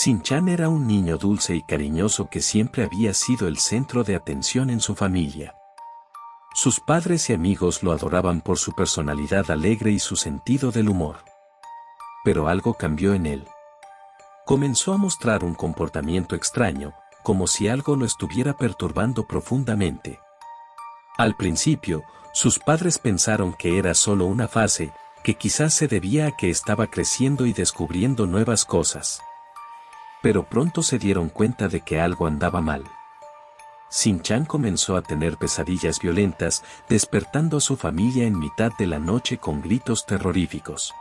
Shin-chan era un niño dulce y cariñoso que siempre había sido el centro de atención en su familia. Sus padres y amigos lo adoraban por su personalidad alegre y su sentido del humor. Pero algo cambió en él. Comenzó a mostrar un comportamiento extraño, como si algo lo estuviera perturbando profundamente. Al principio, sus padres pensaron que era solo una fase, que quizás se debía a que estaba creciendo y descubriendo nuevas cosas. Pero pronto se dieron cuenta de que algo andaba mal. Shin-chan comenzó a tener pesadillas violentas, despertando a su familia en mitad de la noche con gritos terroríficos.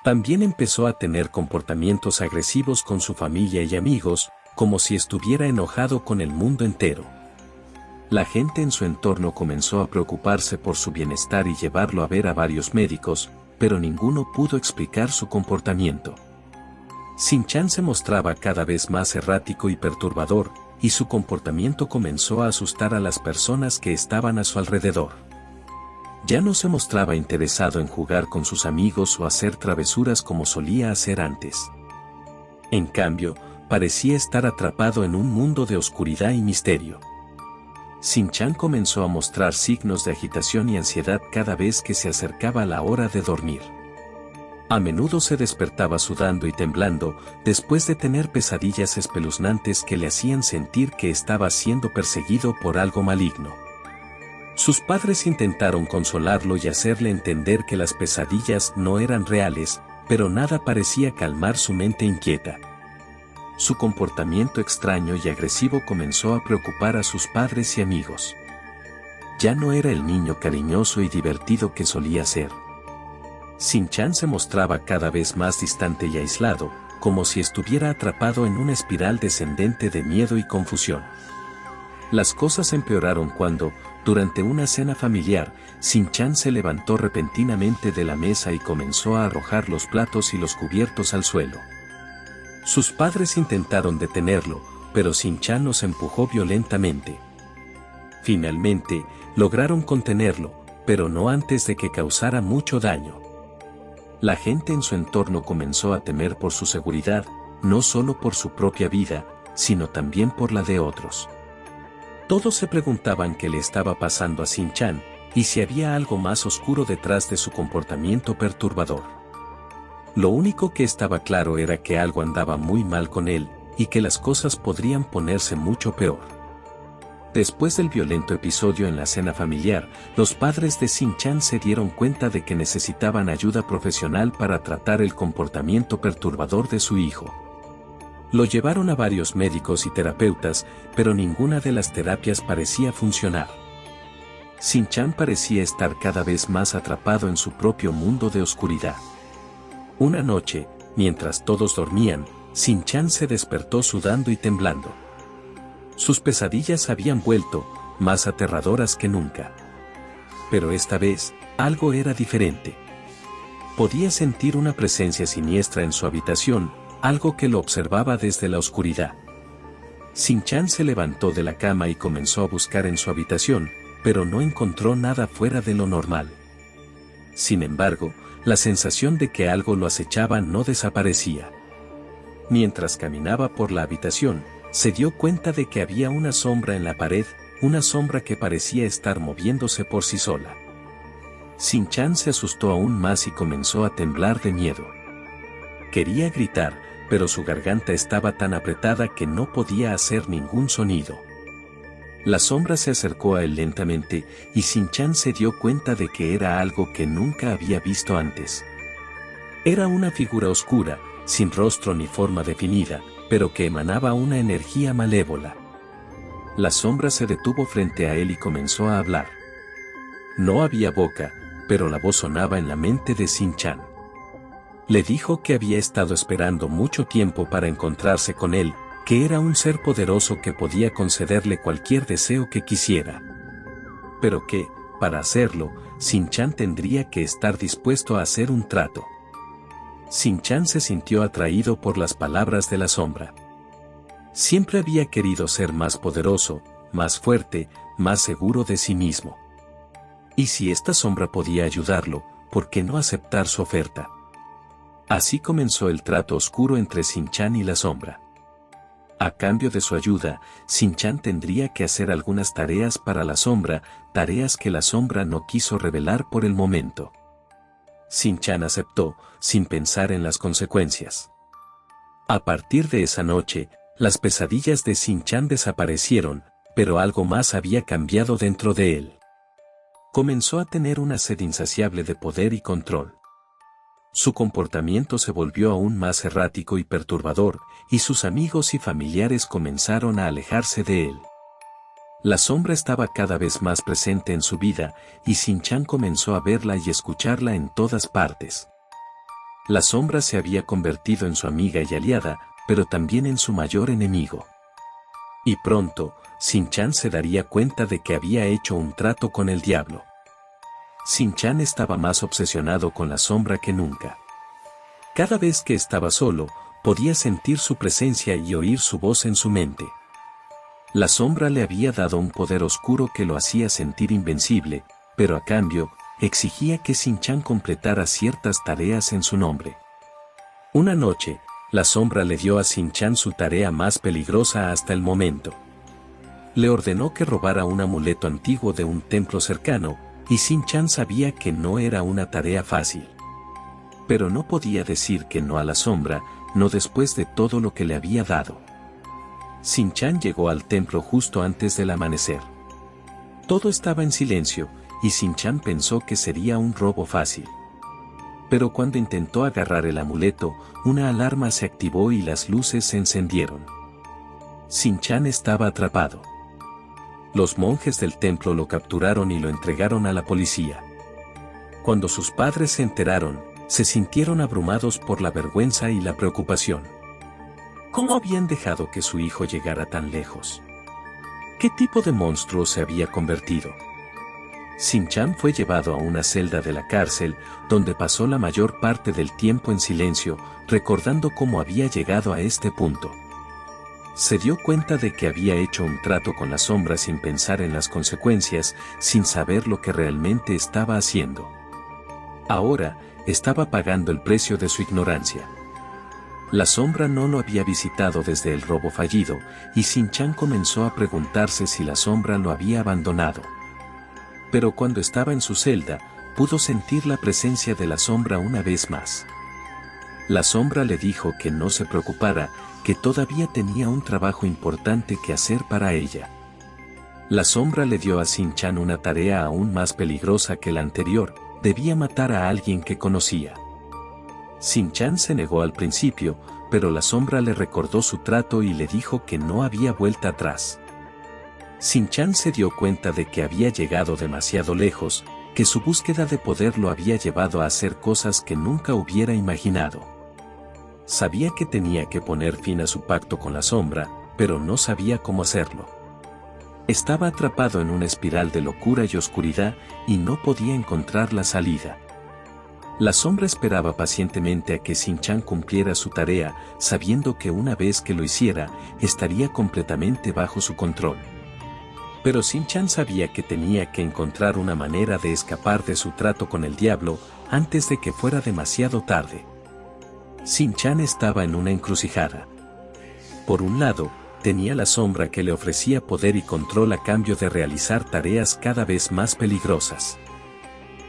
También empezó a tener comportamientos agresivos con su familia y amigos, como si estuviera enojado con el mundo entero. La gente en su entorno comenzó a preocuparse por su bienestar y llevarlo a ver a varios médicos, pero ninguno pudo explicar su comportamiento. Shin-chan se mostraba cada vez más errático y perturbador, y su comportamiento comenzó a asustar a las personas que estaban a su alrededor. Ya no se mostraba interesado en jugar con sus amigos o hacer travesuras como solía hacer antes. En cambio, parecía estar atrapado en un mundo de oscuridad y misterio. Shin-chan comenzó a mostrar signos de agitación y ansiedad cada vez que se acercaba la hora de dormir. A menudo se despertaba sudando y temblando, después de tener pesadillas espeluznantes que le hacían sentir que estaba siendo perseguido por algo maligno. Sus padres intentaron consolarlo y hacerle entender que las pesadillas no eran reales, pero nada parecía calmar su mente inquieta. Su comportamiento extraño y agresivo comenzó a preocupar a sus padres y amigos. Ya no era el niño cariñoso y divertido que solía ser. Shin-chan se mostraba cada vez más distante y aislado, como si estuviera atrapado en una espiral descendente de miedo y confusión. Las cosas empeoraron cuando, durante una cena familiar, Shin-chan se levantó repentinamente de la mesa y comenzó a arrojar los platos y los cubiertos al suelo. Sus padres intentaron detenerlo, pero Shin-chan los empujó violentamente. Finalmente, lograron contenerlo, pero no antes de que causara mucho daño. La gente en su entorno comenzó a temer por su seguridad, no solo por su propia vida, sino también por la de otros. Todos se preguntaban qué le estaba pasando a Shin-chan, y si había algo más oscuro detrás de su comportamiento perturbador. Lo único que estaba claro era que algo andaba muy mal con él, y que las cosas podrían ponerse mucho peor. Después del violento episodio en la cena familiar, los padres de Shin-chan se dieron cuenta de que necesitaban ayuda profesional para tratar el comportamiento perturbador de su hijo. Lo llevaron a varios médicos y terapeutas, pero ninguna de las terapias parecía funcionar. Shin-chan parecía estar cada vez más atrapado en su propio mundo de oscuridad. Una noche, mientras todos dormían, Shin-chan se despertó sudando y temblando. Sus pesadillas habían vuelto, más aterradoras que nunca. Pero esta vez, algo era diferente. Podía sentir una presencia siniestra en su habitación, algo que lo observaba desde la oscuridad. Shin-chan se levantó de la cama y comenzó a buscar en su habitación, pero no encontró nada fuera de lo normal. Sin embargo, la sensación de que algo lo acechaba no desaparecía. Mientras caminaba por la habitación, se dio cuenta de que había una sombra en la pared, una sombra que parecía estar moviéndose por sí sola. Shin-chan se asustó aún más y comenzó a temblar de miedo. Quería gritar, pero su garganta estaba tan apretada que no podía hacer ningún sonido. La sombra se acercó a él lentamente, y Shin-chan se dio cuenta de que era algo que nunca había visto antes. Era una figura oscura, sin rostro ni forma definida, pero que emanaba una energía malévola. La sombra se detuvo frente a él y comenzó a hablar. No había boca, pero la voz sonaba en la mente de Shin-chan. Le dijo que había estado esperando mucho tiempo para encontrarse con él, que era un ser poderoso que podía concederle cualquier deseo que quisiera. Pero que, para hacerlo, Shin-chan tendría que estar dispuesto a hacer un trato. Shin-chan se sintió atraído por las palabras de la sombra. Siempre había querido ser más poderoso, más fuerte, más seguro de sí mismo. Y si esta sombra podía ayudarlo, ¿por qué no aceptar su oferta? Así comenzó el trato oscuro entre Shin-chan y la sombra. A cambio de su ayuda, Shin-chan tendría que hacer algunas tareas para la sombra, tareas que la sombra no quiso revelar por el momento. Shin-chan aceptó, sin pensar en las consecuencias. A partir de esa noche, las pesadillas de Shin-chan desaparecieron, pero algo más había cambiado dentro de él. Comenzó a tener una sed insaciable de poder y control. Su comportamiento se volvió aún más errático y perturbador, y sus amigos y familiares comenzaron a alejarse de él. La sombra estaba cada vez más presente en su vida, y Shin-chan comenzó a verla y escucharla en todas partes. La sombra se había convertido en su amiga y aliada, pero también en su mayor enemigo. Y pronto, Shin-chan se daría cuenta de que había hecho un trato con el diablo. Shin-chan estaba más obsesionado con la sombra que nunca. Cada vez que estaba solo, podía sentir su presencia y oír su voz en su mente. La sombra le había dado un poder oscuro que lo hacía sentir invencible, pero a cambio, exigía que Shin-chan completara ciertas tareas en su nombre. Una noche, la sombra le dio a Shin-chan su tarea más peligrosa hasta el momento. Le ordenó que robara un amuleto antiguo de un templo cercano, y Shin-chan sabía que no era una tarea fácil. Pero no podía decir que no a la sombra, no después de todo lo que le había dado. Shin-chan llegó al templo justo antes del amanecer. Todo estaba en silencio, y Shin-chan pensó que sería un robo fácil. Pero cuando intentó agarrar el amuleto, una alarma se activó y las luces se encendieron. Shin-chan estaba atrapado. Los monjes del templo lo capturaron y lo entregaron a la policía. Cuando sus padres se enteraron, se sintieron abrumados por la vergüenza y la preocupación. ¿Cómo habían dejado que su hijo llegara tan lejos? ¿Qué tipo de monstruo se había convertido? Shin-chan fue llevado a una celda de la cárcel, donde pasó la mayor parte del tiempo en silencio, recordando cómo había llegado a este punto. Se dio cuenta de que había hecho un trato con la sombra sin pensar en las consecuencias, sin saber lo que realmente estaba haciendo. Ahora, estaba pagando el precio de su ignorancia. La sombra no lo había visitado desde el robo fallido, y Shin-chan comenzó a preguntarse si la sombra lo había abandonado. Pero cuando estaba en su celda, pudo sentir la presencia de la sombra una vez más. La sombra le dijo que no se preocupara, que todavía tenía un trabajo importante que hacer para ella. La sombra le dio a Shin-chan una tarea aún más peligrosa que la anterior, debía matar a alguien que conocía. Shin-chan se negó al principio, pero la sombra le recordó su trato y le dijo que no había vuelta atrás. Shin-chan se dio cuenta de que había llegado demasiado lejos, que su búsqueda de poder lo había llevado a hacer cosas que nunca hubiera imaginado. Sabía que tenía que poner fin a su pacto con la sombra, pero no sabía cómo hacerlo. Estaba atrapado en una espiral de locura y oscuridad, y no podía encontrar la salida. La sombra esperaba pacientemente a que Shin-chan cumpliera su tarea, sabiendo que una vez que lo hiciera, estaría completamente bajo su control. Pero Shin-chan sabía que tenía que encontrar una manera de escapar de su trato con el diablo, antes de que fuera demasiado tarde. Shin-chan estaba en una encrucijada. Por un lado, tenía la sombra que le ofrecía poder y control a cambio de realizar tareas cada vez más peligrosas.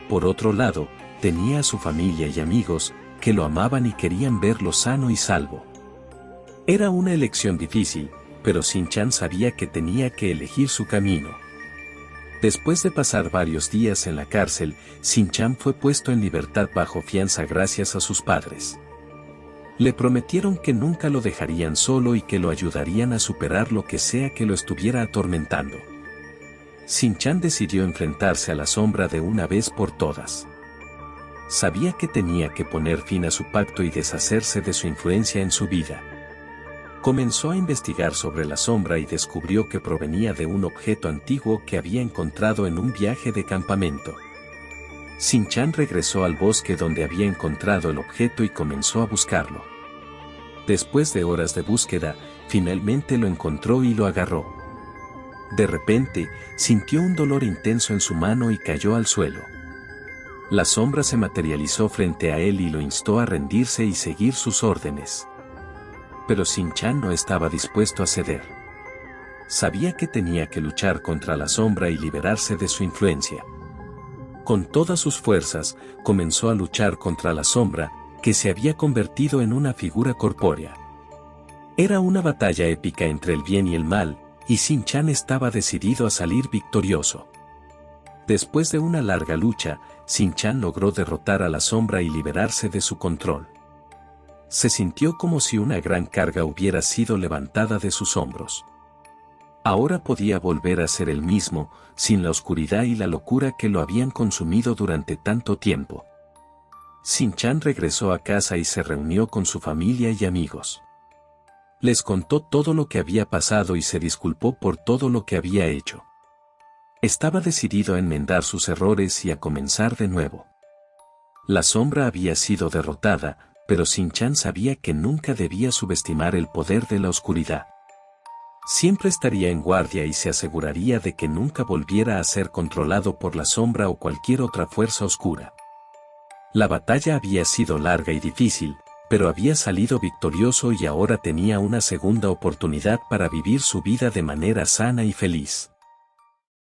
Por otro lado, tenía a su familia y amigos, que lo amaban y querían verlo sano y salvo. Era una elección difícil, pero Shin-chan sabía que tenía que elegir su camino. Después de pasar varios días en la cárcel, Shin-chan fue puesto en libertad bajo fianza gracias a sus padres. Le prometieron que nunca lo dejarían solo y que lo ayudarían a superar lo que sea que lo estuviera atormentando. Shin-chan decidió enfrentarse a la sombra de una vez por todas. Sabía que tenía que poner fin a su pacto y deshacerse de su influencia en su vida. Comenzó a investigar sobre la sombra y descubrió que provenía de un objeto antiguo que había encontrado en un viaje de campamento. Shin-chan regresó al bosque donde había encontrado el objeto y comenzó a buscarlo. Después de horas de búsqueda, finalmente lo encontró y lo agarró. De repente, sintió un dolor intenso en su mano y cayó al suelo. La sombra se materializó frente a él y lo instó a rendirse y seguir sus órdenes. Pero Shin-chan no estaba dispuesto a ceder. Sabía que tenía que luchar contra la sombra y liberarse de su influencia. Con todas sus fuerzas, comenzó a luchar contra la sombra, que se había convertido en una figura corpórea. Era una batalla épica entre el bien y el mal, y Shin-chan estaba decidido a salir victorioso. Después de una larga lucha, Shin-chan logró derrotar a la sombra y liberarse de su control. Se sintió como si una gran carga hubiera sido levantada de sus hombros. Ahora podía volver a ser el mismo, sin la oscuridad y la locura que lo habían consumido durante tanto tiempo. Shin-chan regresó a casa y se reunió con su familia y amigos. Les contó todo lo que había pasado y se disculpó por todo lo que había hecho. Estaba decidido a enmendar sus errores y a comenzar de nuevo. La sombra había sido derrotada, pero Shin-chan sabía que nunca debía subestimar el poder de la oscuridad. Siempre estaría en guardia y se aseguraría de que nunca volviera a ser controlado por la sombra o cualquier otra fuerza oscura. La batalla había sido larga y difícil, pero había salido victorioso y ahora tenía una segunda oportunidad para vivir su vida de manera sana y feliz.